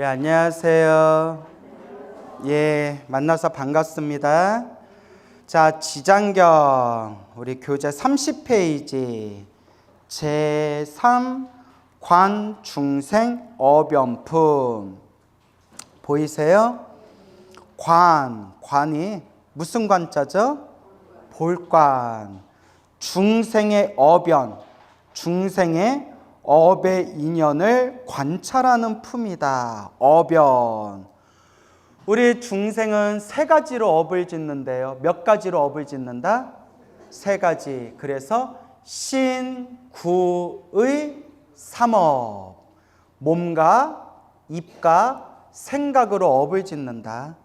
예, 안녕하세요. 예, 만나서 반갑습니다. 자, 지장경 우리 교재 30페이지 제3 관중생 어변품 보이세요? 관이 무슨 관자죠? 볼관. 중생의 어변, 중생의 업의 인연을 관찰하는 품이다. 어변. 우리 중생은 세 가지로 업을 짓는데요. 몇 가지로 업을 짓는다? 세 가지. 그래서 신구의 삼업. 몸과 입과 생각으로 업을 짓는다.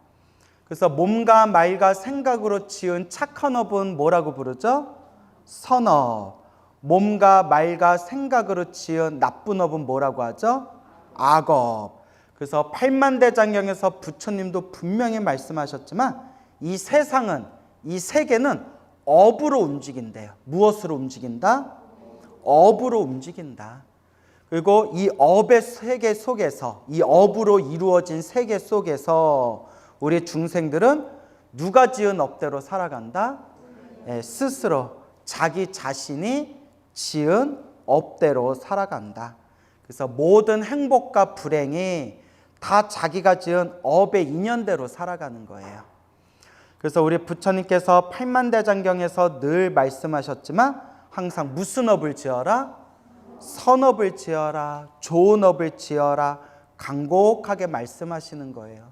그래서 몸과 말과 생각으로 지은 착한 업은 뭐라고 부르죠? 선업. 몸과 말과 생각으로 지은 나쁜 업은 뭐라고 하죠? 악업. 그래서 팔만대장경에서 부처님도 분명히 말씀하셨지만 이 세상은, 이 세계는 업으로 움직인대요. 무엇으로 움직인다? 업으로 움직인다. 그리고 이 업의 세계 속에서, 이 업으로 이루어진 세계 속에서 우리 중생들은 누가 지은 업대로 살아간다? 스스로 자기 자신이 지은 업대로 살아간다. 그래서 모든 행복과 불행이 다 자기가 지은 업의 인연대로 살아가는 거예요. 그래서 우리 부처님께서 팔만대장경에서 늘 말씀하셨지만 항상 무슨 업을 지어라? 선업을 지어라, 좋은 업을 지어라, 간곡하게 말씀하시는 거예요.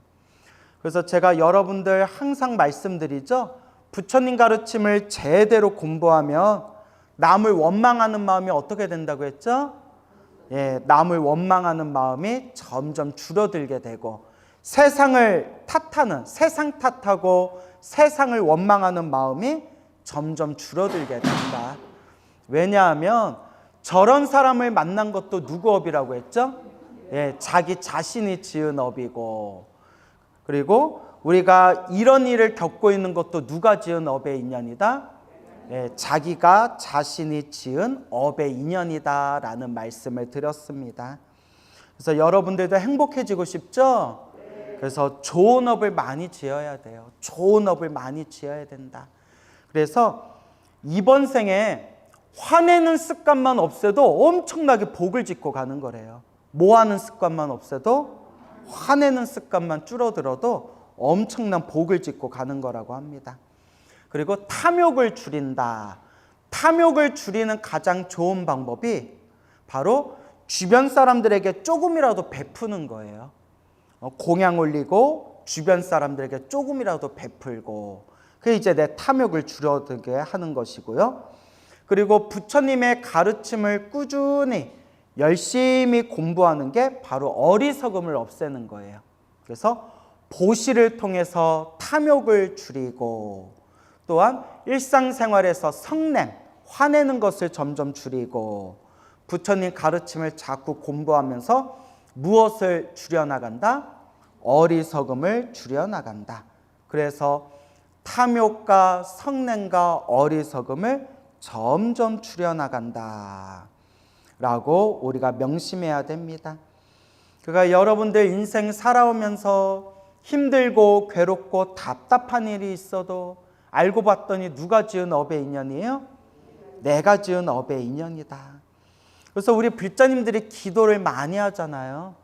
그래서 제가 여러분들 항상 말씀드리죠. 부처님 가르침을 제대로 공부하면 남을 원망하는 마음이 어떻게 된다고 했죠? 예, 남을 원망하는 마음이 점점 줄어들게 되고 세상을 탓하는, 세상 탓하고 세상을 원망하는 마음이 점점 줄어들게 된다. 왜냐하면 저런 사람을 만난 것도 누구 업이라고 했죠? 예, 자기 자신이 지은 업이고, 그리고 우리가 이런 일을 겪고 있는 것도 누가 지은 업의 인연이다? 자기가 자신이 지은 업의 인연이다라는 말씀을 드렸습니다. 그래서 여러분들도 행복해지고 싶죠? 그래서 좋은 업을 많이 지어야 돼요. 좋은 업을 많이 지어야 된다. 그래서 이번 생에 화내는 습관만 없애도 엄청나게 복을 짓고 가는 거래요. 뭐 하는 습관만 없애도 화내는 습관만 줄어들어도 엄청난 복을 짓고 가는 거라고 합니다. 그리고 탐욕을 줄인다. 탐욕을 줄이는 가장 좋은 방법이 바로 주변 사람들에게 조금이라도 베푸는 거예요. 공양 올리고 주변 사람들에게 조금이라도 베풀고, 그게 이제 내 탐욕을 줄어들게 하는 것이고요. 그리고 부처님의 가르침을 꾸준히 열심히 공부하는 게 바로 어리석음을 없애는 거예요. 그래서 보시를 통해서 탐욕을 줄이고, 또한 일상생활에서 성냄, 화내는 것을 점점 줄이고, 부처님 가르침을 자꾸 공부하면서 무엇을 줄여나간다? 어리석음을 줄여나간다. 그래서 탐욕과 성냄과 어리석음을 점점 줄여나간다 라고 우리가 명심해야 됩니다. 그러니까 여러분들 인생 살아오면서 힘들고 괴롭고 답답한 일이 있어도 알고 봤더니 누가 지은 업의 인연이에요? 내가 지은 업의 인연이다. 그래서 우리 불자님들이 기도를 많이 하잖아요.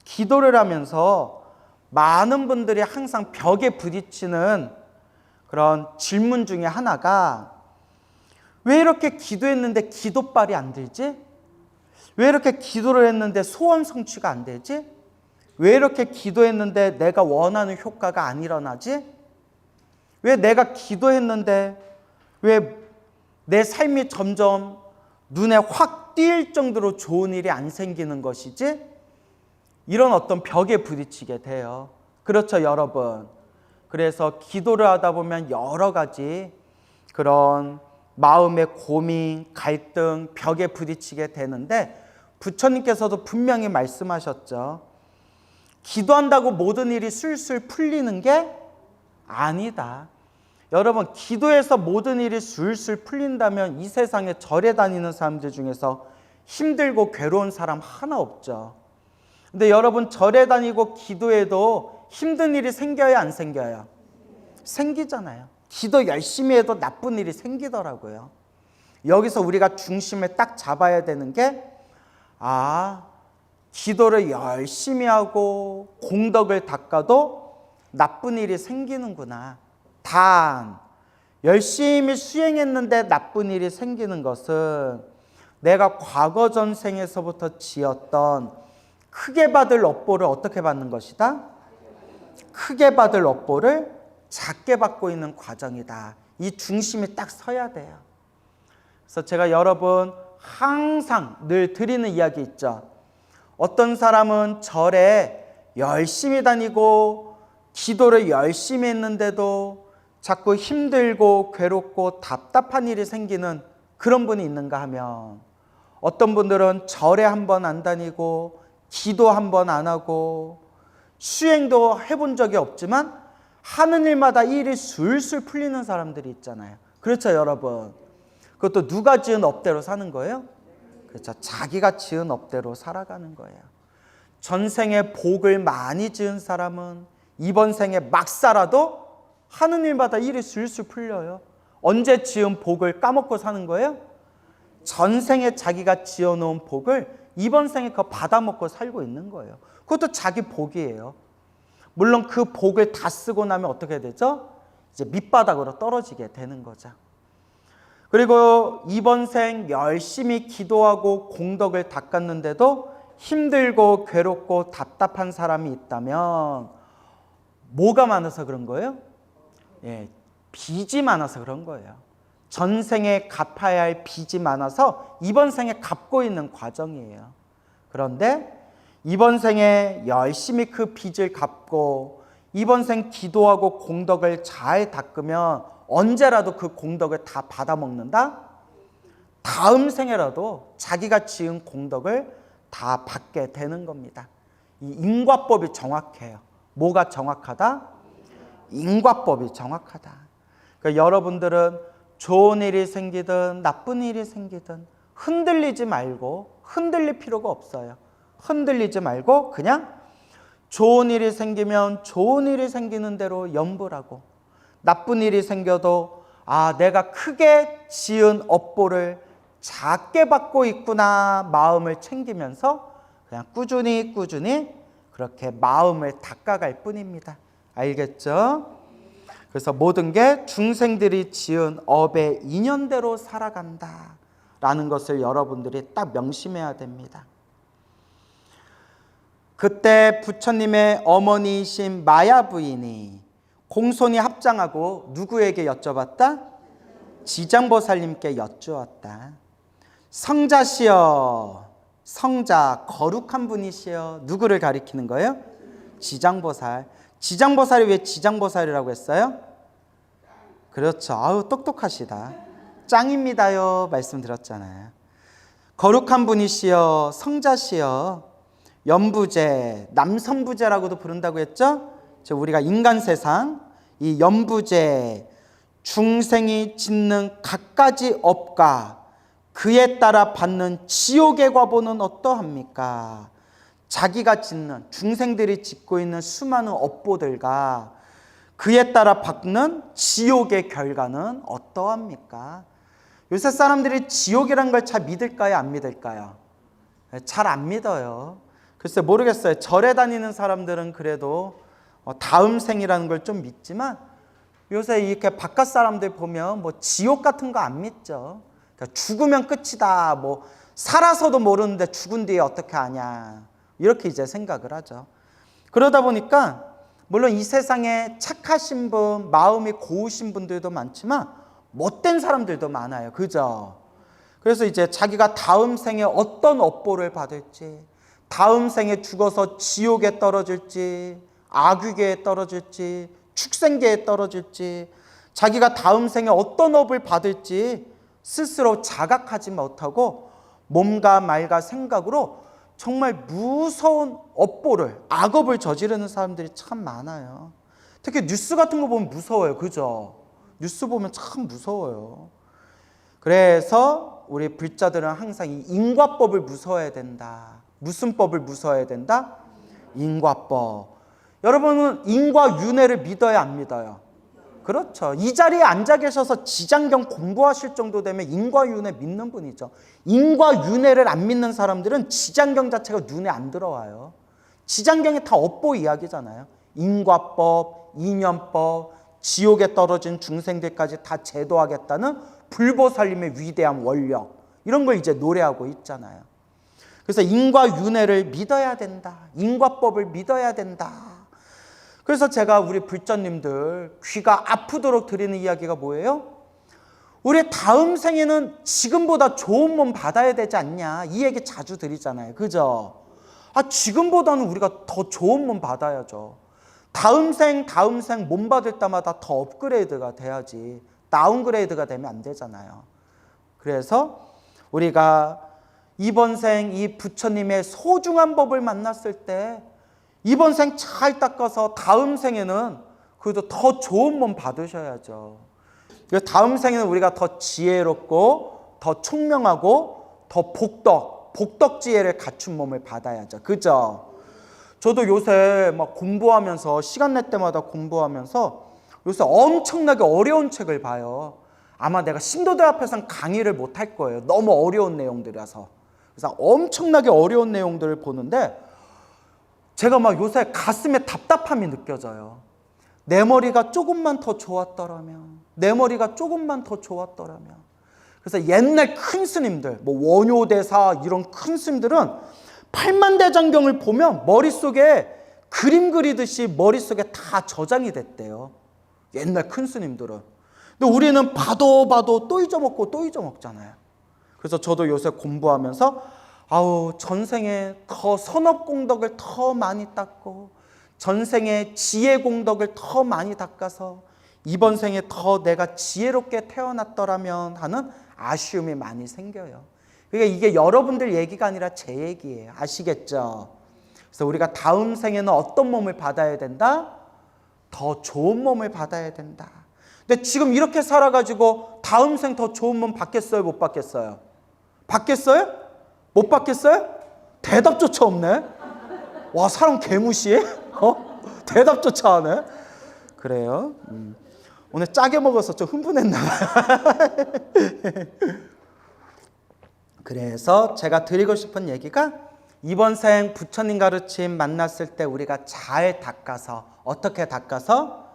기도를 하면서 많은 분들이 항상 벽에 부딪히는 그런 질문 중에 하나가, 왜 이렇게 기도했는데 기도빨이 안 들지? 왜 이렇게 기도를 했는데 소원 성취가 안 되지? 왜 이렇게 기도했는데 내가 원하는 효과가 안 일어나지? 왜 내가 기도했는데 왜 내 삶이 점점 눈에 확 띌 정도로 좋은 일이 안 생기는 것이지? 이런 어떤 벽에 부딪히게 돼요. 그렇죠, 여러분? 그래서 기도를 하다 보면 여러 가지 그런 마음의 고민, 갈등, 벽에 부딪히게 되는데 부처님께서도 분명히 말씀하셨죠. 기도한다고 모든 일이 술술 풀리는 게 아니다. 여러분, 기도해서 모든 일이 술술 풀린다면 이 세상에 절에 다니는 사람들 중에서 힘들고 괴로운 사람 하나 없죠. 근데 여러분 절에 다니고 기도해도 힘든 일이 생겨요, 안 생겨요? 생기잖아요. 기도 열심히 해도 나쁜 일이 생기더라고요. 여기서 우리가 중심을 딱 잡아야 되는 게 기도를 열심히 하고 공덕을 닦아도 나쁜 일이 생기는구나. 단 열심히 수행했는데 나쁜 일이 생기는 것은 내가 과거 전생에서부터 지었던 크게 받을 업보를 어떻게 받는 것이다? 크게 받을 업보를 작게 받고 있는 과정이다. 이 중심이 딱 서야 돼요. 그래서 제가 여러분 항상 늘 드리는 이야기 있죠. 어떤 사람은 절에 열심히 다니고 기도를 열심히 했는데도 자꾸 힘들고 괴롭고 답답한 일이 생기는 그런 분이 있는가 하면, 어떤 분들은 절에 한 번 안 다니고 기도 한 번 안 하고 수행도 해본 적이 없지만 하는 일마다 일이 술술 풀리는 사람들이 있잖아요. 그렇죠, 여러분? 그것도 누가 지은 업대로 사는 거예요? 그렇죠. 자기가 지은 업대로 살아가는 거예요. 전생에 복을 많이 지은 사람은 이번 생에 막 살아도 하는 일마다 일이 술술 풀려요. 언제 지은 복을 까먹고 사는 거예요? 전생에 자기가 지어놓은 복을 이번 생에 그거 받아먹고 살고 있는 거예요. 그것도 자기 복이에요. 물론 그 복을 다 쓰고 나면 어떻게 되죠? 이제 밑바닥으로 떨어지게 되는 거죠. 그리고 이번 생 열심히 기도하고 공덕을 닦았는데도 힘들고 괴롭고 답답한 사람이 있다면 뭐가 많아서 그런 거예요? 빚이 많아서 그런 거예요. 전생에 갚아야 할 빚이 많아서 이번 생에 갚고 있는 과정이에요. 그런데 이번 생에 열심히 그 빚을 갚고 이번 생 기도하고 공덕을 잘 닦으면 언제라도 그 공덕을 다 받아먹는다? 다음 생에라도 자기가 지은 공덕을 다 받게 되는 겁니다. 이 인과법이 정확해요. 뭐가 정확하다? 인과법이 정확하다. 그러니까 여러분들은 좋은 일이 생기든 나쁜 일이 생기든 흔들리지 말고, 흔들릴 필요가 없어요. 흔들리지 말고 그냥 좋은 일이 생기면 좋은 일이 생기는 대로 염불하고, 나쁜 일이 생겨도 내가 크게 지은 업보를 작게 받고 있구나 마음을 챙기면서 그냥 꾸준히 그렇게 마음을 닦아갈 뿐입니다. 알겠죠? 그래서 모든 게 중생들이 지은 업의 인연대로 살아간다 라는 것을 여러분들이 딱 명심해야 됩니다. 그때 부처님의 어머니이신 마야 부인이 공손히 합장하고 누구에게 여쭤봤다? 지장보살님께 여쭈었다. 성자시여, 성자 거룩한 분이시여. 누구를 가리키는 거예요? 지장보살. 지장보살이 왜 지장보살이라고 했어요? 그렇죠. 똑똑하시다. 짱입니다요 말씀드렸잖아요. 거룩한 분이시여, 성자시여, 연부제, 남성부제라고도 부른다고 했죠? 우리가 인간 세상, 이 연부제, 중생이 짓는 갖가지 업과 그에 따라 받는 지옥의 과보는 어떠합니까? 자기가 짓는, 중생들이 짓고 있는 수많은 업보들과 그에 따라 받는 지옥의 결과는 어떠합니까? 요새 사람들이 지옥이란 걸 잘 믿을까요? 안 믿을까요? 잘 안 믿어요. 글쎄 모르겠어요. 절에 다니는 사람들은 그래도 다음 생이라는 걸 좀 믿지만 요새 이렇게 바깥 사람들 보면 뭐 지옥 같은 거 안 믿죠. 그러니까 죽으면 끝이다. 뭐 살아서도 모르는데 죽은 뒤에 어떻게 아냐. 이렇게 이제 생각을 하죠. 그러다 보니까 물론 이 세상에 착하신 분, 마음이 고우신 분들도 많지만 못된 사람들도 많아요. 그죠? 그래서 이제 자기가 다음 생에 어떤 업보를 받을지, 다음 생에 죽어서 지옥에 떨어질지, 악귀계에 떨어질지, 축생계에 떨어질지, 자기가 다음 생에 어떤 업을 받을지 스스로 자각하지 못하고 몸과 말과 생각으로 정말 무서운 업보를, 악업을 저지르는 사람들이 참 많아요. 특히 뉴스 같은 거 보면 무서워요. 그죠? 뉴스 보면 참 무서워요. 그래서 우리 불자들은 항상 이 인과법을 무서워해야 된다. 무슨 법을 무서워해야 된다? 인과법. 여러분은 인과윤회를 믿어야 안 믿어요? 그렇죠. 이 자리에 앉아 계셔서 지장경 공부하실 정도 되면 인과윤회 믿는 분이죠. 인과윤회를 안 믿는 사람들은 지장경 자체가 눈에 안 들어와요. 지장경이 다 업보 이야기잖아요. 인과법, 인연법, 지옥에 떨어진 중생들까지 다 제도하겠다는 불보살님의 위대한 원력, 이런 걸 이제 노래하고 있잖아요. 그래서 인과윤회를 믿어야 된다. 인과법을 믿어야 된다. 그래서 제가 우리 불전님들 귀가 아프도록 드리는 이야기가 뭐예요? 우리 다음 생에는 지금보다 좋은 몸 받아야 되지 않냐, 이 얘기 자주 드리잖아요. 그죠? 지금보다는 우리가 더 좋은 몸 받아야죠. 다음 생 몸 받을 때마다 더 업그레이드가 돼야지 다운그레이드가 되면 안 되잖아요. 그래서 우리가 이번 생 이 부처님의 소중한 법을 만났을 때 이번 생 잘 닦아서 다음 생에는 그래도 더 좋은 몸 받으셔야죠. 다음 생에는 우리가 더 지혜롭고 더 총명하고 더 복덕지혜를 갖춘 몸을 받아야죠. 그죠? 저도 요새 막 공부하면서 시간 낼 때마다 공부하면서 요새 엄청나게 어려운 책을 봐요. 아마 내가 신도들 앞에서는 강의를 못 할 거예요. 너무 어려운 내용들이라서. 그래서 엄청나게 어려운 내용들을 보는데 제가 막 요새 가슴에 답답함이 느껴져요. 내 머리가 조금만 더 좋았더라면, 내 머리가 조금만 더 좋았더라면. 그래서 옛날 큰 스님들, 뭐 원효대사 이런 큰 스님들은 팔만대장경을 보면 머릿속에 그림 그리듯이 머릿속에 다 저장이 됐대요. 옛날 큰 스님들은. 근데 우리는 봐도 또 잊어먹고 또 잊어먹잖아요. 그래서 저도 요새 공부하면서 전생에 더 선업공덕을 더 많이 닦고 전생에 지혜공덕을 더 많이 닦아서 이번 생에 더 내가 지혜롭게 태어났더라면 하는 아쉬움이 많이 생겨요. 그러니까 이게 여러분들 얘기가 아니라 제 얘기예요. 아시겠죠? 그래서 우리가 다음 생에는 어떤 몸을 받아야 된다? 더 좋은 몸을 받아야 된다. 근데 지금 이렇게 살아가지고 다음 생 더 좋은 몸 받겠어요? 못 받겠어요? 받겠어요? 못 받겠어요? 대답조차 없네. 와, 사람 개무시해? 대답조차 하네. 그래요. 오늘 짜게 먹어서 좀 흥분했나 봐요. 그래서 제가 드리고 싶은 얘기가 이번 생 부처님 가르침 만났을 때 우리가 잘 닦아서, 어떻게 닦아서?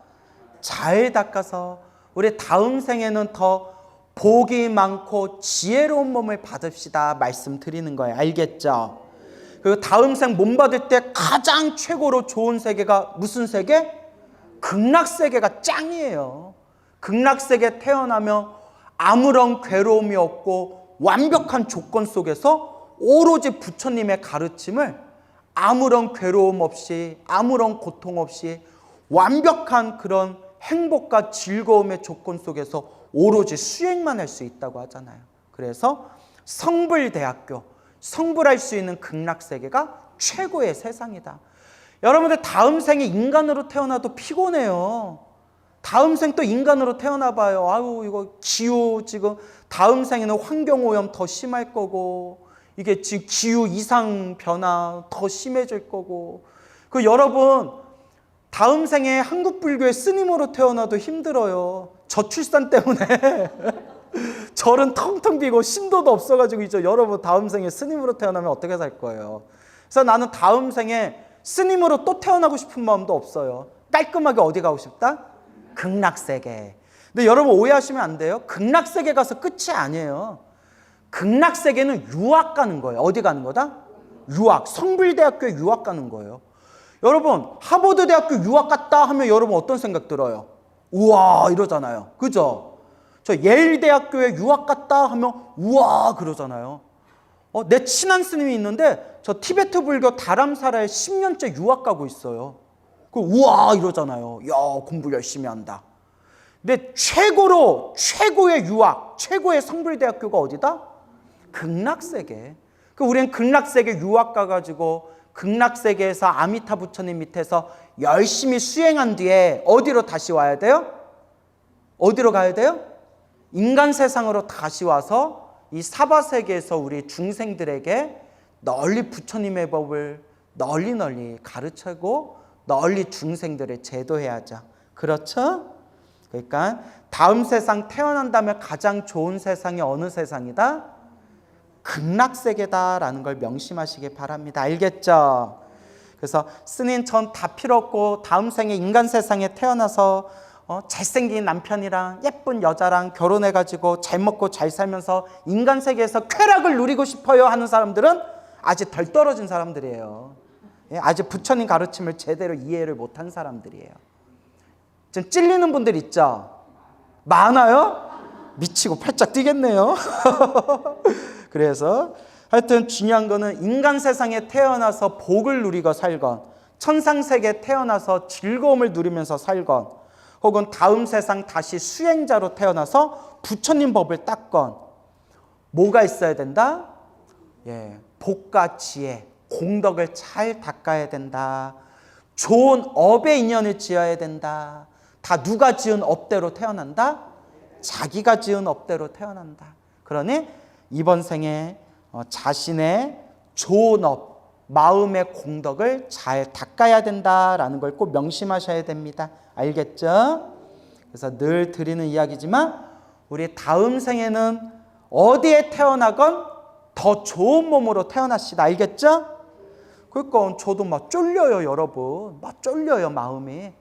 잘 닦아서 우리 다음 생에는 더 복이 많고 지혜로운 몸을 받읍시다 말씀드리는 거예요. 알겠죠? 그리고 다음 생 몸 받을 때 가장 최고로 좋은 세계가 무슨 세계? 극락세계가 짱이에요. 극락세계 태어나면 아무런 괴로움이 없고 완벽한 조건 속에서 오로지 부처님의 가르침을 아무런 괴로움 없이, 아무런 고통 없이 완벽한 그런 행복과 즐거움의 조건 속에서 오로지 수행만 할 수 있다고 하잖아요. 그래서 성불대학교, 성불할 수 있는 극락세계가 최고의 세상이다. 여러분들 다음 생에 인간으로 태어나도 피곤해요. 다음 생 또 인간으로 태어나봐요. 이거 기후 지금 다음 생에는 환경오염 더 심할 거고, 이게 지금 기후 이상 변화 더 심해질 거고, 여러분 다음 생에 한국 불교의 스님으로 태어나도 힘들어요. 저출산 때문에 절은 텅텅 비고 신도도 없어가지고 이제 여러분 다음 생에 스님으로 태어나면 어떻게 살 거예요? 그래서 나는 다음 생에 스님으로 또 태어나고 싶은 마음도 없어요. 깔끔하게 어디 가고 싶다? 극락세계. 근데 여러분 오해하시면 안 돼요. 극락세계 가서 끝이 아니에요. 극락세계는 유학 가는 거예요. 어디 가는 거다? 유학. 성불대학교에 유학 가는 거예요. 여러분 하버드 대학교 유학 갔다 하면 여러분 어떤 생각 들어요? 우와 이러잖아요. 그죠? 저 예일 대학교에 유학 갔다 하면 우와 그러잖아요. 내 친한 스님이 있는데 저 티베트 불교 다람사라에 10년째 유학 가고 있어요. 우와 이러잖아요. 야 공부 열심히 한다. 근데 최고의 유학, 최고의 성불대학교가 어디다? 극락세계. 우리는 극락세계 유학 가가지고 극락세계에서 아미타 부처님 밑에서 열심히 수행한 뒤에 어디로 다시 와야 돼요? 어디로 가야 돼요? 인간 세상으로 다시 와서 이 사바세계에서 우리 중생들에게 널리 부처님의 법을, 널리 널리 가르치고 널리 중생들을 제도해야죠. 그렇죠? 그러니까 다음 세상 태어난다면 가장 좋은 세상이 어느 세상이다? 극락세계다라는 걸 명심하시기 바랍니다. 알겠죠? 그래서 스님 전 다 필요 없고 다음 생에 인간 세상에 태어나서 잘생긴 남편이랑 예쁜 여자랑 결혼해가지고 잘 먹고 잘 살면서 인간 세계에서 쾌락을 누리고 싶어요 하는 사람들은 아직 덜 떨어진 사람들이에요. 아직 부처님 가르침을 제대로 이해를 못한 사람들이에요. 지금 찔리는 분들 있죠? 많아요? 미치고 팔짝 뛰겠네요. 그래서 하여튼 중요한 거는 인간 세상에 태어나서 복을 누리고 살건, 천상세계에 태어나서 즐거움을 누리면서 살건, 혹은 다음 세상 다시 수행자로 태어나서 부처님 법을 닦건, 뭐가 있어야 된다? 복과 지혜, 공덕을 잘 닦아야 된다. 좋은 업의 인연을 지어야 된다. 다 누가 지은 업대로 태어난다? 자기가 지은 업대로 태어난다. 그러니 이번 생에 자신의 좋은 업, 마음의 공덕을 잘 닦아야 된다라는 걸 꼭 명심하셔야 됩니다. 알겠죠? 그래서 늘 드리는 이야기지만 우리 다음 생에는 어디에 태어나건 더 좋은 몸으로 태어나시다. 알겠죠? 그러니까 저도 막 쫄려요, 여러분. 막 쫄려요, 마음이.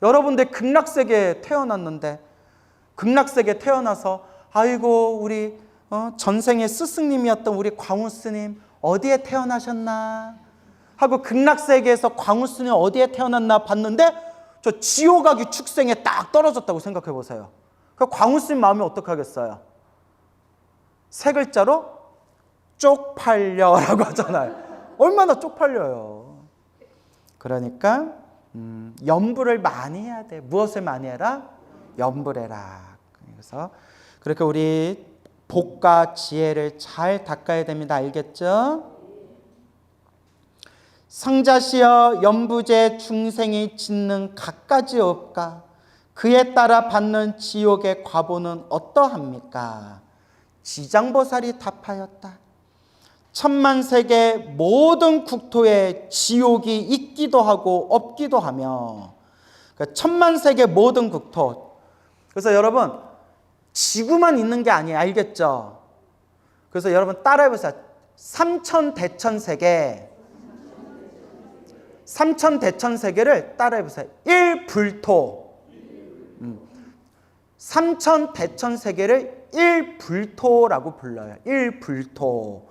여러분들 극락세계에 태어났는데 극락세계에 태어나서 아이고 우리 전생의 스승님이었던 우리 광우 스님 어디에 태어나셨나 하고 극락세계에서 광우 스님 어디에 태어났나 봤는데 저 지옥 가기 축생에 딱 떨어졌다고 생각해 보세요. 그 광우 스님 마음이 어떡하겠어요? 세 글자로 쪽팔려라고 하잖아요. 얼마나 쪽팔려요. 그러니까 염불을 많이 해야 돼. 무엇을 많이 해라? 염불 해라. 그래서 그렇게 우리 복과 지혜를 잘 닦아야 됩니다. 알겠죠? 성자시여 염부제 중생이 짓는 갖가지 업과 그에 따라 받는 지옥의 과보는 어떠합니까? 지장보살이 답하였다. 천만세계 모든 국토에 지옥이 있기도 하고 없기도 하며, 그러니까 천만세계 모든 국토. 그래서 여러분 지구만 있는 게 아니에요. 알겠죠? 그래서 여러분 따라해보세요. 삼천대천세계, 삼천대천세계를 따라해보세요. 일불토. 삼천대천세계를 일불토라고 불러요. 일불토.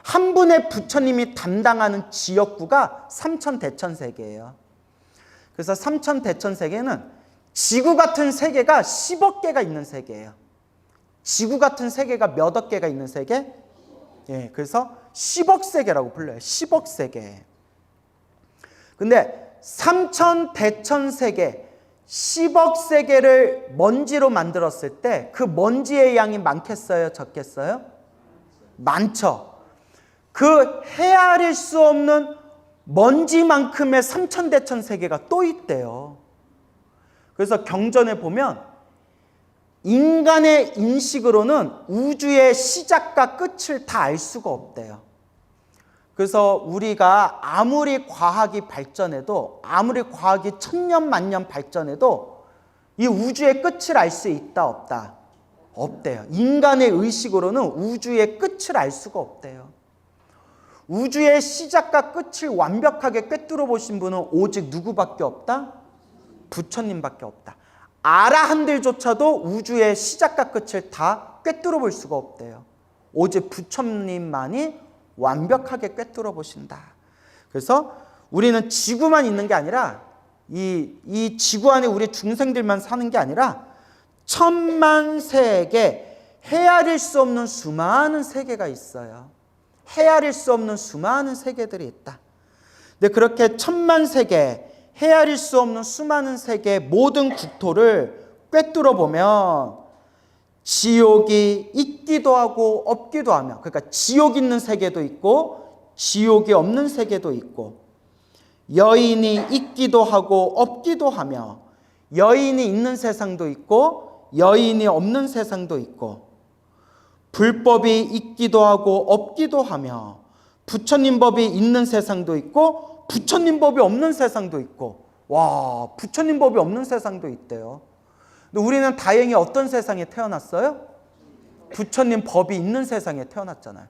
한 분의 부처님이 담당하는 지역구가 삼천대천세계예요. 그래서 삼천대천세계는 지구 같은 세계가 10억 개가 있는 세계예요. 지구 같은 세계가 몇 억 개가 있는 세계? 그래서 10억 세계라고 불러요. 10억 세계. 근데 삼천대천세계 10억 세계를 먼지로 만들었을 때 그 먼지의 양이 많겠어요? 적겠어요? 많죠. 그 헤아릴 수 없는 먼지만큼의 삼천대천세계가 또 있대요. 그래서 경전에 보면 인간의 인식으로는 우주의 시작과 끝을 다 알 수가 없대요. 그래서 우리가 아무리 과학이 발전해도, 아무리 과학이 천년 만년 발전해도 이 우주의 끝을 알 수 있다 없다? 없대요. 인간의 의식으로는 우주의 끝을 알 수가 없대요. 우주의 시작과 끝을 완벽하게 꿰뚫어 보신 분은 오직 누구밖에 없다? 부처님밖에 없다. 아라한들조차도 우주의 시작과 끝을 다 꿰뚫어 볼 수가 없대요. 오직 부처님만이 완벽하게 꿰뚫어 보신다. 그래서 우리는 지구만 있는 게 아니라 이 지구 안에 우리 중생들만 사는 게 아니라 천만 세계, 헤아릴 수 없는 수많은 세계가 있어요. 헤아릴 수 없는 수많은 세계들이 있다. 근데 그렇게 천만 세계, 헤아릴 수 없는 수많은 세계 모든 국토를 꿰뚫어 보면 지옥이 있기도 하고 없기도 하며, 그러니까 지옥 있는 세계도 있고 지옥이 없는 세계도 있고, 여인이 있기도 하고 없기도 하며, 여인이 있는 세상도 있고 여인이 없는 세상도 있고, 불법이 있기도 하고 없기도 하며, 부처님 법이 있는 세상도 있고 부처님 법이 없는 세상도 있고, 와, 부처님 법이 없는 세상도 있대요. 근데 우리는 다행히 어떤 세상에 태어났어요? 부처님 법이 있는 세상에 태어났잖아요.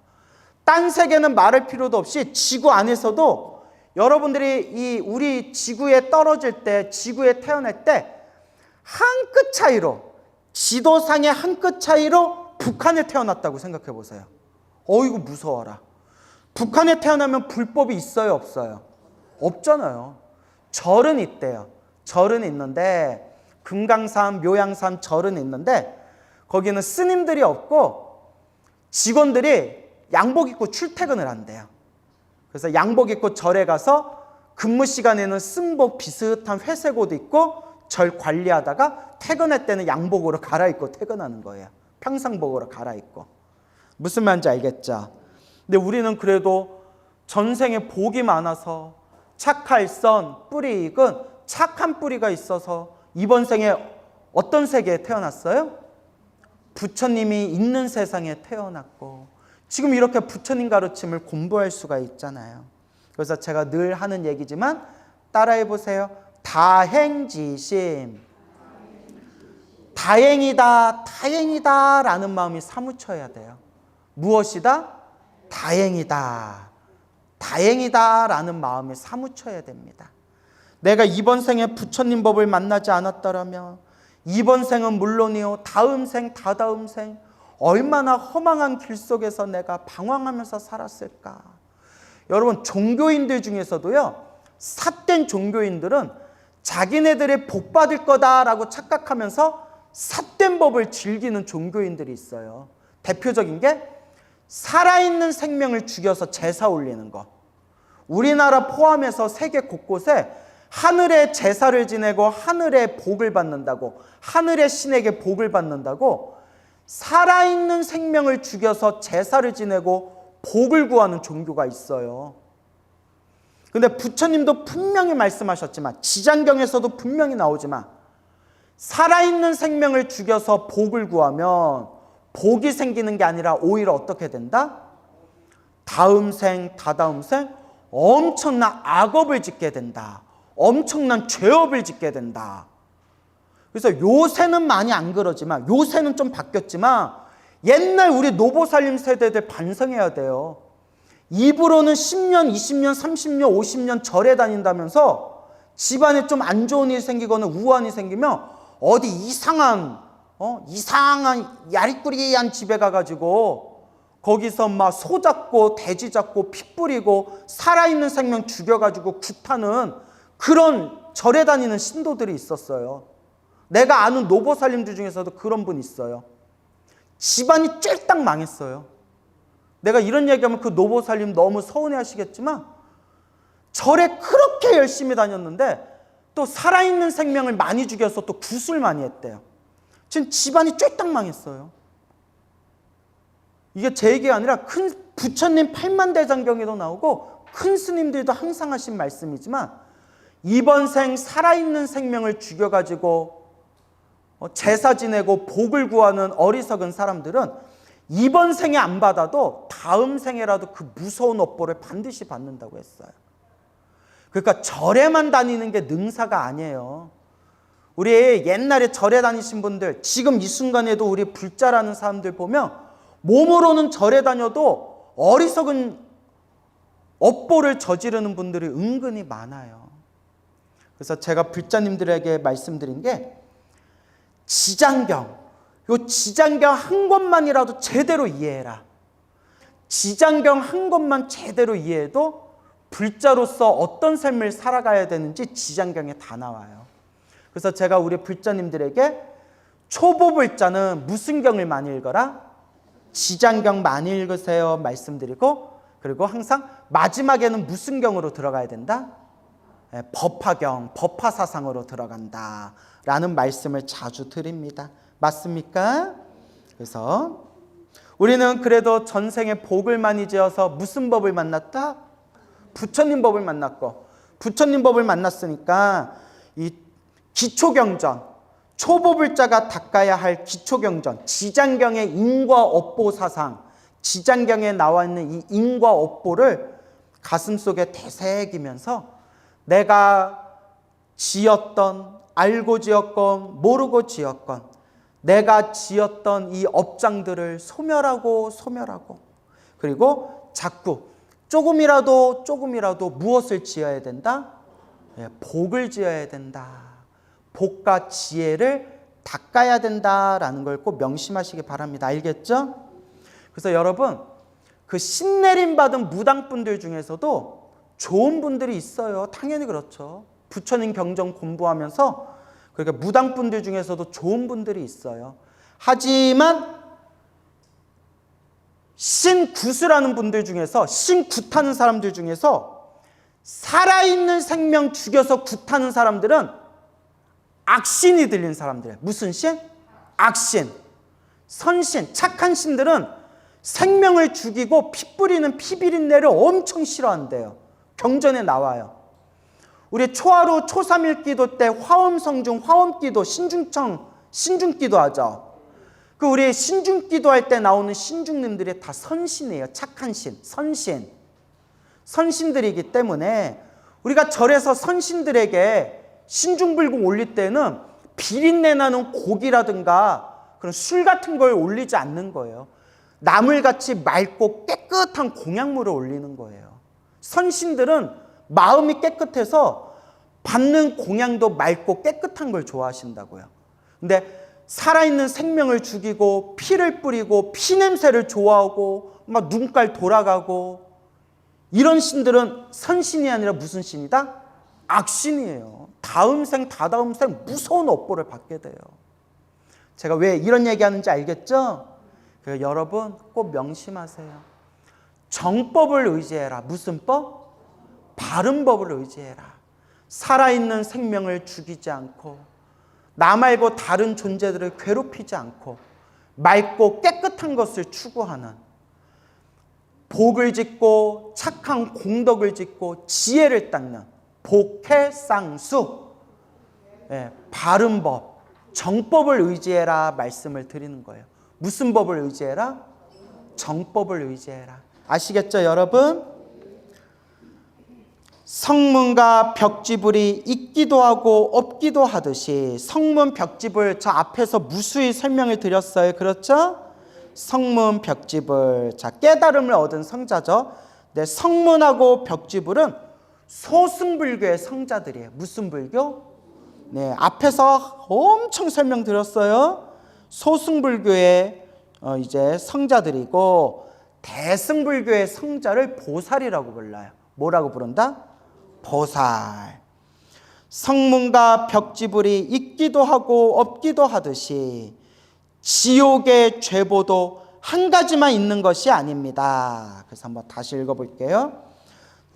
딴 세계는 말할 필요도 없이 지구 안에서도 여러분들이 우리 지구에 떨어질 때, 지구에 태어날 때 한 끗 차이로, 지도상의 한 끗 차이로 북한에 태어났다고 생각해 보세요. 어이구 무서워라. 북한에 태어나면 불법이 있어요, 없어요? 없잖아요. 절은 있대요. 절은 있는데, 금강산, 묘양산 절은 있는데 거기는 스님들이 없고 직원들이 양복 입고 출퇴근을 한대요. 그래서 양복 입고 절에 가서 근무 시간에는 쓴복 비슷한 회색 옷 입고 절 관리하다가 퇴근할 때는 양복으로 갈아입고 퇴근하는 거예요. 평상복으로 갈아입고. 무슨 말인지 알겠죠? 근데 우리는 그래도 전생에 복이 많아서 착할선 뿌리 익은 착한 뿌리가 있어서 이번 생에 어떤 세계에 태어났어요? 부처님이 있는 세상에 태어났고 지금 이렇게 부처님 가르침을 공부할 수가 있잖아요. 그래서 제가 늘 하는 얘기지만 따라해 보세요. 다행지심. 다행이다, 다행이다 라는 마음이 사무쳐야 돼요. 무엇이다? 다행이다, 다행이다 라는 마음이 사무쳐야 됩니다. 내가 이번 생에 부처님 법을 만나지 않았더라면 이번 생은 물론이요 다음 생, 다다음 생 얼마나 허망한 길 속에서 내가 방황하면서 살았을까. 여러분, 종교인들 중에서도요, 삿된 종교인들은 자기네들이 복 받을 거다라고 착각하면서 삿된 법을 즐기는 종교인들이 있어요. 대표적인 게 살아있는 생명을 죽여서 제사 올리는 거. 우리나라 포함해서 세계 곳곳에 하늘의 제사를 지내고 하늘의 복을 받는다고, 하늘의 신에게 복을 받는다고 살아있는 생명을 죽여서 제사를 지내고 복을 구하는 종교가 있어요. 근데 부처님도 분명히 말씀하셨지만, 지장경에서도 분명히 나오지만, 살아있는 생명을 죽여서 복을 구하면 복이 생기는 게 아니라 오히려 어떻게 된다? 다음 생, 다다음 생 엄청난 악업을 짓게 된다. 엄청난 죄업을 짓게 된다. 그래서 요새는 많이 안 그러지만, 요새는 좀 바뀌었지만 옛날 우리 노보살림 세대들 반성해야 돼요. 입으로는 10년, 20년, 30년, 50년 절에 다닌다면서 집안에 좀 안 좋은 일이 생기거나 우환이 생기면 어디 이상한 야리꾸리한 집에 가가지고 거기서 막 소 잡고 돼지 잡고 피 뿌리고 살아있는 생명 죽여가지고 굿하는 그런 절에 다니는 신도들이 있었어요. 내가 아는 노보살림들 중에서도 그런 분 있어요. 집안이 쫄딱 망했어요. 내가 이런 얘기하면 그 노보살림 너무 서운해 하시겠지만 절에 그렇게 열심히 다녔는데 또 살아있는 생명을 많이 죽여서 또 굿을 많이 했대요. 지금 집안이 쫄딱 망했어요. 이게 제 얘기가 아니라 큰 부처님 팔만대장경에도 나오고 큰 스님들도 항상 하신 말씀이지만, 이번 생 살아있는 생명을 죽여가지고 제사 지내고 복을 구하는 어리석은 사람들은 이번 생에 안 받아도 다음 생에라도 그 무서운 업보를 반드시 받는다고 했어요. 그러니까 절에만 다니는 게 능사가 아니에요. 우리 옛날에 절에 다니신 분들, 지금 이 순간에도 우리 불자라는 사람들 보면 몸으로는 절에 다녀도 어리석은 업보를 저지르는 분들이 은근히 많아요. 그래서 제가 불자님들에게 말씀드린 게 지장경, 요 지장경 한 권만이라도 제대로 이해해라. 지장경 한 권만 제대로 이해해도 불자로서 어떤 삶을 살아가야 되는지 지장경에 다 나와요. 그래서 제가 우리 불자님들에게 초보 불자는 무슨 경을 많이 읽어라? 지장경 많이 읽으세요 말씀드리고, 그리고 항상 마지막에는 무슨 경으로 들어가야 된다? 법화경, 법화사상으로 들어간다 라는 말씀을 자주 드립니다. 맞습니까? 그래서 우리는 그래도 전생에 복을 많이 지어서 무슨 법을 만났다? 부처님 법을 만났고, 부처님 법을 만났으니까 이 기초경전, 초보불자가 닦아야 할 기초경전, 지장경의 인과 업보 사상, 지장경에 나와 있는 이 인과 업보를 가슴속에 되새기면서 내가 지었던, 알고 지었건 모르고 지었건 내가 지었던 이 업장들을 소멸하고 그리고 자꾸 조금이라도 무엇을 지어야 된다? 복을 지어야 된다. 복과 지혜를 닦아야 된다라는 걸 꼭 명심하시기 바랍니다. 알겠죠? 그래서 여러분, 그 신내림 받은 무당분들 중에서도 좋은 분들이 있어요. 당연히 그렇죠. 부처님 경전 공부하면서 그러니까 무당분들 중에서도 좋은 분들이 있어요. 하지만 신구수라는 분들 중에서, 신굿하는 사람들 중에서 살아있는 생명 죽여서 굿하는 사람들은 악신이 들린 사람들이에요. 무슨 신? 악신. 선신, 착한 신들은 생명을 죽이고 피 뿌리는 피비린내를 엄청 싫어한대요. 경전에 나와요. 우리 초하루 초삼일기도 때 화엄성중, 화엄기도, 신중기도 하죠. 그 우리 신중기도 할 때 나오는 신중님들이 다 선신이에요. 착한 신, 선신. 선신들이기 때문에 우리가 절에서 선신들에게 신중불공 올릴 때는 비린내 나는 고기라든가 그런 술 같은 걸 올리지 않는 거예요. 나물같이 맑고 깨끗한 공약물을 올리는 거예요. 선신들은 마음이 깨끗해서 받는 공양도 맑고 깨끗한 걸 좋아하신다고요. 근데 살아있는 생명을 죽이고 피를 뿌리고 피냄새를 좋아하고 막 눈깔 돌아가고 이런 신들은 선신이 아니라 무슨 신이다? 악신이에요. 다음 생 다다음 생 무서운 업보를 받게 돼요. 제가 왜 이런 얘기하는지 알겠죠? 여러분 꼭 명심하세요. 정법을 의지해라. 무슨 법? 바른 법을 의지해라. 살아있는 생명을 죽이지 않고 나 말고 다른 존재들을 괴롭히지 않고 맑고 깨끗한 것을 추구하는, 복을 짓고 착한 공덕을 짓고 지혜를 닦는 복해쌍수, 바른 법, 정법을 의지해라 말씀을 드리는 거예요. 무슨 법을 의지해라? 정법을 의지해라. 아시겠죠, 여러분? 성문과 벽지불이 있기도 하고 없기도 하듯이, 성문 벽지불 저 앞에서 무수히 설명을 드렸어요. 그렇죠? 성문 벽지불, 자 깨달음을 얻은 성자죠. 네, 성문하고 벽지불은 소승불교의 성자들이에요. 무슨 불교? 네, 앞에서 엄청 설명드렸어요. 소승불교의 이제 성자들이고, 대승불교의 성자를 보살이라고 불러요. 뭐라고 부른다? 보살. 성문과 벽지불이 있기도 하고 없기도 하듯이 지옥의 죄보도 한 가지만 있는 것이 아닙니다. 그래서 한번 다시 읽어볼게요.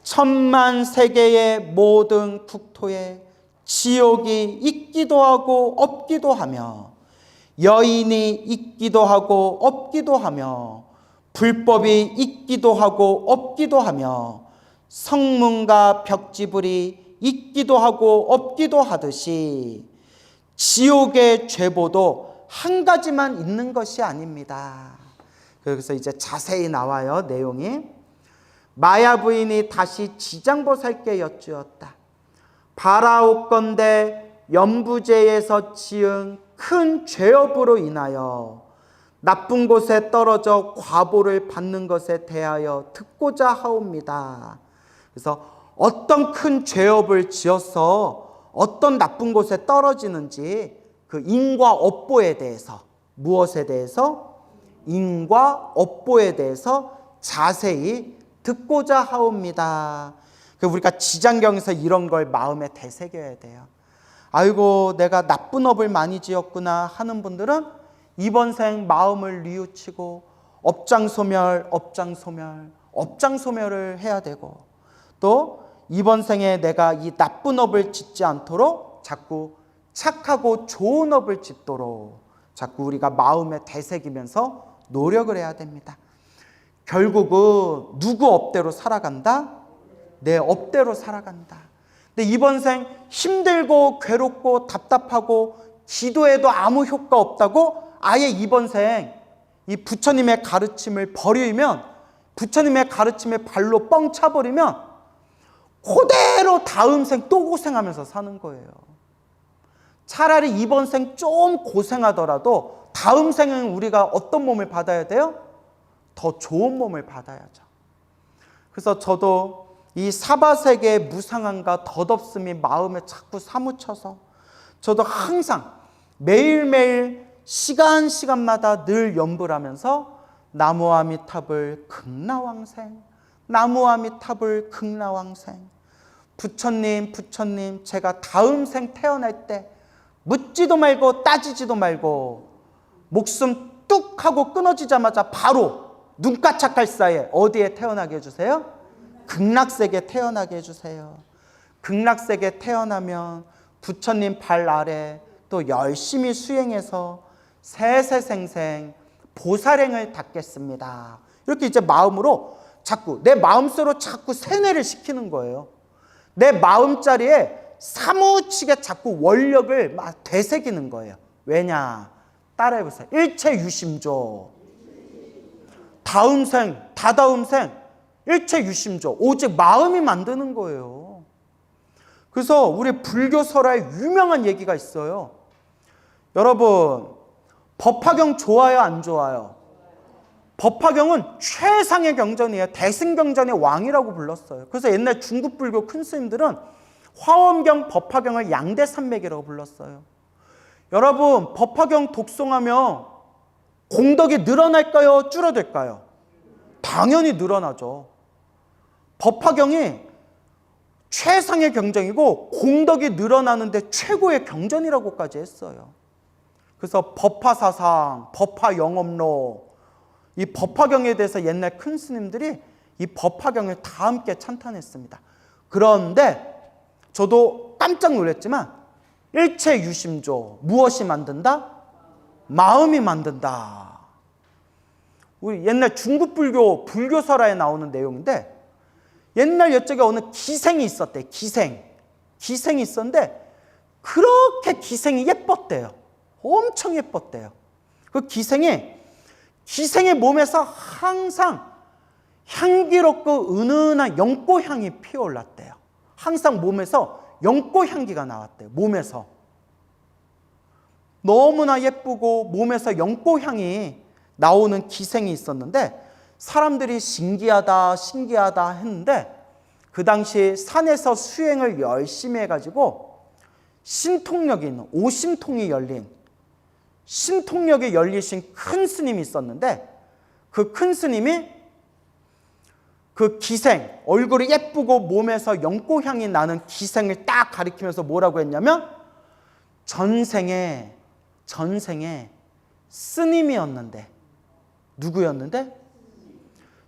천만 세계의 모든 국토에 지옥이 있기도 하고 없기도 하며, 여인이 있기도 하고 없기도 하며, 불법이 있기도 하고 없기도 하며, 성문과 벽지불이 있기도 하고 없기도 하듯이 지옥의 죄보도 한 가지만 있는 것이 아닙니다. 그래서 이제 자세히 나와요, 내용이. 마야 부인이 다시 지장보살께 여쭈었다. 바라옵건대 연부제에서 지은 큰 죄업으로 인하여 나쁜 곳에 떨어져 과보를 받는 것에 대하여 듣고자 하옵니다. 그래서 어떤 큰 죄업을 지어서 어떤 나쁜 곳에 떨어지는지 그 인과 업보에 대해서, 무엇에 대해서? 인과 업보에 대해서 자세히 듣고자 하옵니다. 우리가 지장경에서 이런 걸 마음에 되새겨야 돼요. 아이고 내가 나쁜 업을 많이 지었구나 하는 분들은 이번 생 마음을 뉘우치고 업장소멸을 해야 되고, 또 이번 생에 내가 이 나쁜 업을 짓지 않도록 자꾸 착하고 좋은 업을 짓도록 자꾸 우리가 마음에 되새기면서 노력을 해야 됩니다. 결국은 누구 업대로 살아간다? 내 업대로 살아간다. 근데 이번 생 힘들고 괴롭고 답답하고 기도해도 아무 효과 없다고 아예 이번 생 이 부처님의 가르침을 버리면, 부처님의 가르침에 발로 뻥 차버리면 그대로 다음 생 또 고생하면서 사는 거예요. 차라리 이번 생 좀 고생하더라도 다음 생은 우리가 어떤 몸을 받아야 돼요? 더 좋은 몸을 받아야죠. 그래서 저도 이 사바세계의 무상함과 덧없음이 마음에 자꾸 사무쳐서 저도 항상 매일매일 시간마다 늘 염불 하면서 나무아미탑을 극락왕생, 나무아미탑을 극락왕생. 부처님, 부처님, 제가 다음 생 태어날 때 묻지도 말고 따지지도 말고 목숨 뚝 하고 끊어지자마자 바로 눈까짝할 사이에 어디에 태어나게 해주세요? 극락세계에 태어나게 해주세요. 극락세계에 태어나면 부처님 발 아래 또 열심히 수행해서 세세생생 보살행을 닦겠습니다. 이렇게 이제 마음으로 자꾸, 내 마음속으로 자꾸 세뇌를 시키는 거예요. 내 마음자리에 사무치게 자꾸 원력을 막 되새기는 거예요. 왜냐? 따라해보세요. 일체유심조. 다음 생, 다다음 생, 일체유심조. 오직 마음이 만드는 거예요. 그래서 우리 불교 설화에 유명한 얘기가 있어요. 여러분, 법화경 좋아요, 안 좋아요? 법화경은 최상의 경전이에요. 대승경전의 왕이라고 불렀어요. 그래서 옛날 중국 불교 큰 스님들은 화엄경, 법화경을 양대산맥이라고 불렀어요. 여러분, 법화경 독송하면 공덕이 늘어날까요? 줄어들까요? 당연히 늘어나죠. 법화경이 최상의 경전이고 공덕이 늘어나는데 최고의 경전이라고까지 했어요. 그래서 법화사상, 법화영업로, 이 법화경에 대해서 옛날 큰 스님들이 이 법화경을 다 함께 찬탄했습니다. 그런데 저도 깜짝 놀랐지만 일체유심조, 무엇이 만든다? 마음이 만든다. 우리 옛날 중국 불교 설화에 나오는 내용인데, 옛날 옛적에 어느 기생이 있었대. 기생이 있었는데 그렇게 기생이 예뻤대요. 엄청 예뻤대요. 그 기생의 몸에서 항상 향기롭고 은은한 연꽃향이 피어올랐대요. 항상 몸에서 연꽃향기가 나왔대요. 몸에서. 너무나 예쁘고 몸에서 연꽃향이 나오는 기생이 있었는데 사람들이 신기하다 했는데, 그 당시 산에서 수행을 열심히 해가지고 신통력이 있는, 오심통이 열린, 신통력이 열리신 큰 스님이 있었는데, 그 큰 스님이 그 기생, 얼굴이 예쁘고 몸에서 연꽃향이 나는 기생을 딱 가리키면서 뭐라고 했냐면, 전생에 스님이었는데, 누구였는데?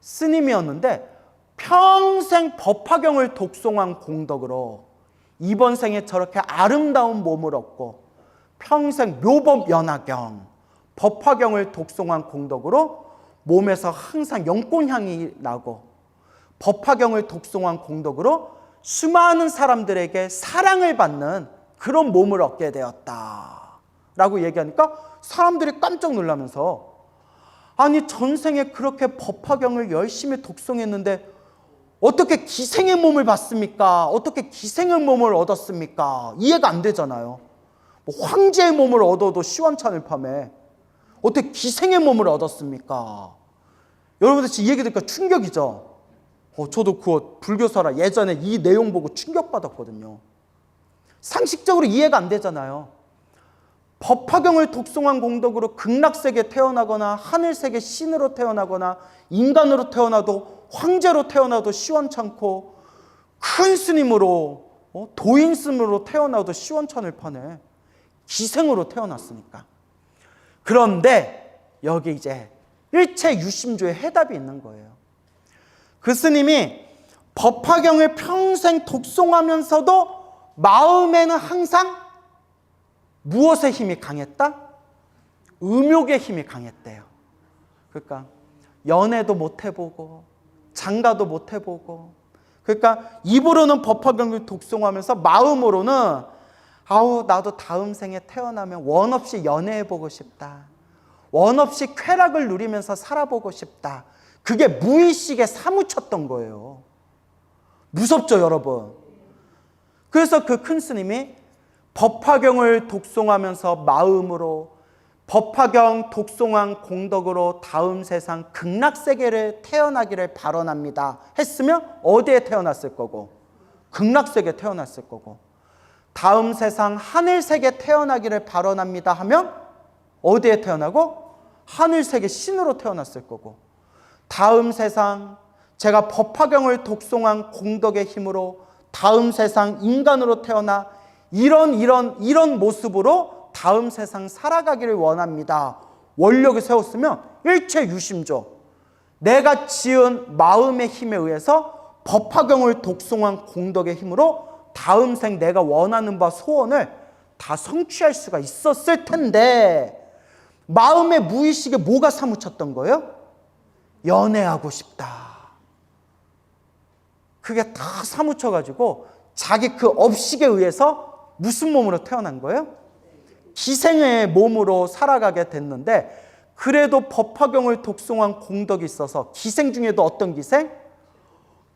스님이었는데 평생 법화경을 독송한 공덕으로 이번 생에 저렇게 아름다운 몸을 얻고 평생 묘법연화경, 법화경을 독송한 공덕으로 몸에서 항상 연꽃향이 나고 법화경을 독송한 공덕으로 수많은 사람들에게 사랑을 받는 그런 몸을 얻게 되었다라고 얘기하니까 사람들이 깜짝 놀라면서, 아니 전생에 그렇게 법화경을 열심히 독송했는데 어떻게 기생의 몸을 받습니까? 어떻게 기생의 몸을 얻었습니까? 이해가 안 되잖아요. 뭐 황제의 몸을 얻어도 시원찮을 판에 어떻게 기생의 몸을 얻었습니까? 여러분들 지금 이 얘기 들으니까 충격이죠. 저도 그 불교설화 예전에 이 내용 보고 충격받았거든요. 상식적으로 이해가 안 되잖아요. 법화경을 독송한 공덕으로 극락세계에 태어나거나 하늘세계 신으로 태어나거나 인간으로 태어나도 황제로 태어나도 시원찮고 큰 스님으로 도인스님으로 태어나도 시원찮을 판에 기생으로 태어났으니까. 그런데 여기 이제 일체유심조의 해답이 있는 거예요. 그 스님이 법화경을 평생 독송하면서도 마음에는 항상 무엇의 힘이 강했다? 음욕의 힘이 강했대요. 그러니까 연애도 못 해보고 장가도 못 해보고, 그러니까 입으로는 법화경을 독송하면서 마음으로는 아우 나도 다음 생에 태어나면 원 없이 연애해보고 싶다. 원 없이 쾌락을 누리면서 살아보고 싶다. 그게 무의식에 사무쳤던 거예요. 무섭죠, 여러분? 그래서 그 큰 스님이 법화경을 독송하면서 마음으로 법화경 독송한 공덕으로 다음 세상 극락세계를 태어나기를 발언합니다 했으면 어디에 태어났을 거고? 극락세계에 태어났을 거고. 다음 세상 하늘세계 태어나기를 발언합니다 하면 어디에 태어나고? 하늘세계 신으로 태어났을 거고. 다음 세상 제가 법화경을 독송한 공덕의 힘으로 다음 세상 인간으로 태어나 이런 모습으로 다음 세상 살아가기를 원합니다. 원력을 세웠으면 일체유심조. 내가 지은 마음의 힘에 의해서 법화경을 독송한 공덕의 힘으로 다음 생 내가 원하는 바 소원을 다 성취할 수가 있었을 텐데 마음의 무의식에 뭐가 사무쳤던 거예요? 연애하고 싶다. 그게 다 사무쳐가지고 자기 그 업식에 의해서 무슨 몸으로 태어난 거예요? 기생의 몸으로 살아가게 됐는데 그래도 법화경을 독송한 공덕이 있어서 기생 중에도 어떤 기생?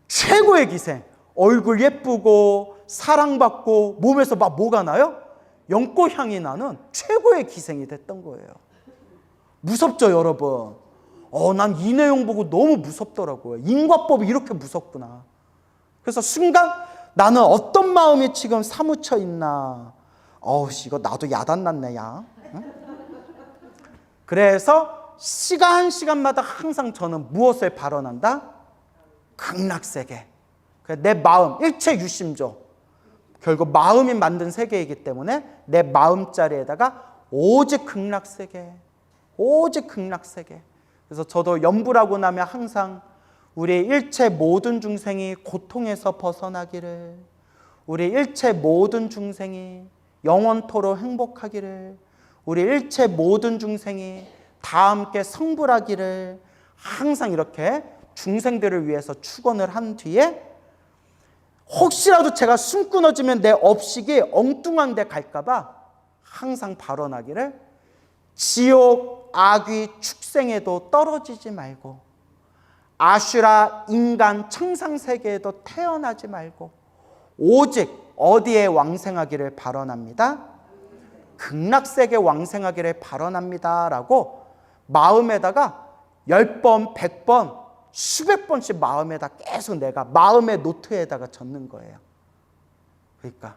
최고의 기생. 얼굴 예쁘고 사랑받고 몸에서 막 뭐가 나요? 연꽃향이 나는 최고의 기생이 됐던 거예요. 무섭죠, 여러분? 난 이 내용 보고 너무 무섭더라고요. 인과법이 이렇게 무섭구나. 그래서 순간 나는 어떤 마음이 지금 사무쳐 있나. 이거 나도 야단났네, 야. 응? 그래서 시간마다 항상 저는 무엇을 발언한다? 극락세계. 내 마음, 일체유심조. 결국 마음이 만든 세계이기 때문에 내 마음자리에다가 오직 극락세계. 오직 극락세계. 그래서 저도 연불하고 나면 항상 우리 일체 모든 중생이 고통에서 벗어나기를, 우리 일체 모든 중생이 영원토록 행복하기를, 우리 일체 모든 중생이 다 함께 성불하기를 항상 이렇게 중생들을 위해서 축원을 한 뒤에 혹시라도 제가 숨 끊어지면 내 업식이 엉뚱한 데 갈까 봐 항상 발언하기를 지옥, 악귀, 축생에도 떨어지지 말고 아슈라, 인간, 청상세계에도 태어나지 말고 오직 어디에 왕생하기를 발언합니다? 극락세계 왕생하기를 발언합니다 라고 마음에다가 10번, 100번, 수백 번씩 마음에다 계속 내가 마음의 노트에다가 적는 거예요. 그러니까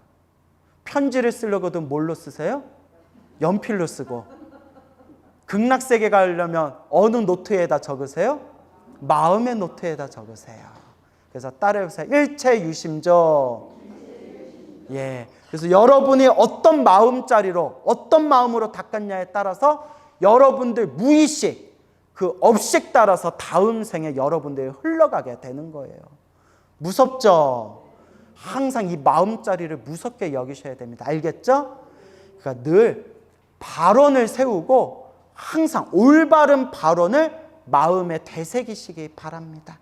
편지를 쓰려고도 뭘로 쓰세요? 연필로 쓰고. 극락세계 가려면 어느 노트에다 적으세요? 마음의 노트에다 적으세요. 그래서 따라해보세요. 일체유심조. 예. 그래서 여러분이 어떤 마음자리로 어떤 마음으로 닦았냐에 따라서 여러분들 무의식 그 업식 따라서 다음 생에 여러분들이 흘러가게 되는 거예요. 무섭죠? 항상 이 마음자리를 무섭게 여기셔야 됩니다. 알겠죠? 그러니까 늘 발언을 세우고 항상 올바른 발언을 마음에 되새기시기 바랍니다.